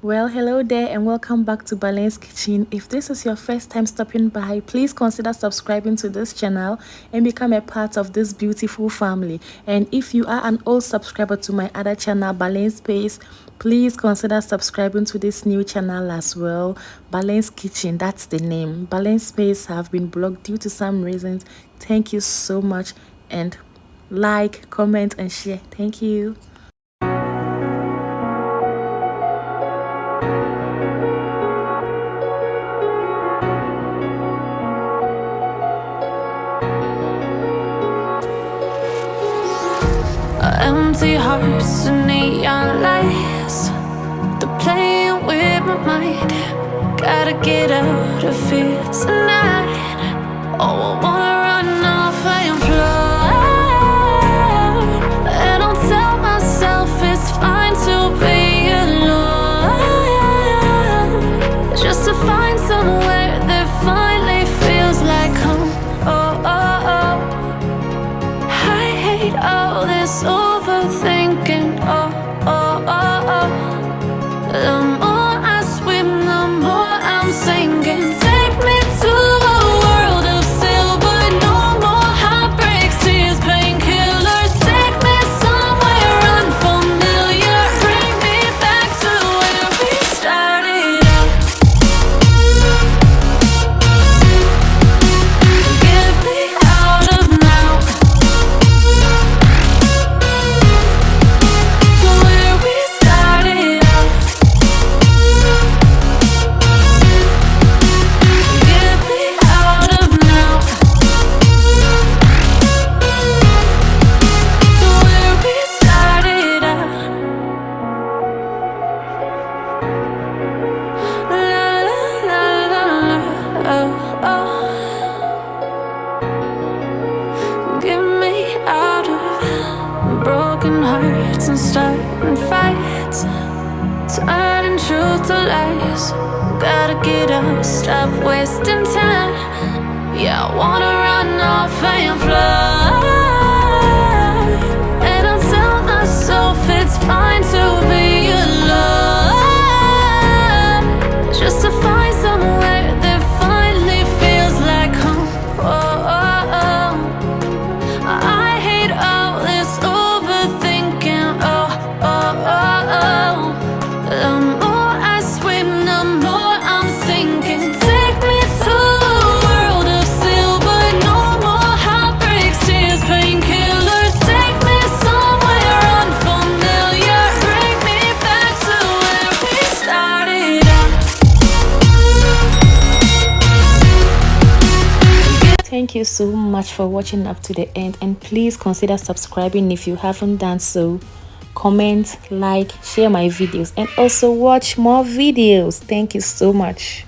Well, hello there and welcome back to Balance Kitchen. If this is your first time stopping by, please consider subscribing to this channel and become a part of this beautiful family. And if you are an old subscriber to my other channel, Balance Space, please consider subscribing to this new channel as well. Balance Kitchen, that's the name. Balance Space have been blocked due to some reasons. Thank you so much, and like, comment and share. Thank you. Empty hearts and neon lights, they're playing with my mind. Gotta get out of here tonight. Oh, I wanna run off and fly, and I'll tell myself it's fine to be alone, just to find somewhere that finally feels like home. Oh, oh, oh. I hate all this overthinking. Oh, oh, oh, oh. The more I swim, the more I'm sinking. Take me to a world of silver. No more heartbreaks, tears, painkillers. Take me somewhere unfamiliar. Bring me back to where we started out. Get me out of now, to where we started out. Get me out of now, to where we started out. La la la la la, oh, oh. Get me out of broken hearts and starting fights, turning truth to lies. Gotta get up, stop wasting time. Yeah, I wanna run off and fly, and I'll tell myself it's fine to be alone, just to find somewhere that finally feels like home. Oh, oh, oh. I hate all this overthinking. Oh, oh, oh, oh. The more I swim, the more I'm sinking. Take me to a world of silver. No more heartbreaks, tears, painkillers. Take me somewhere unfamiliar. Bring me back to where we started out. Thank you so much for watching up to the end, and please consider subscribing if you haven't done so. Comment, like, share my videos, and also watch more videos. Thank you so much.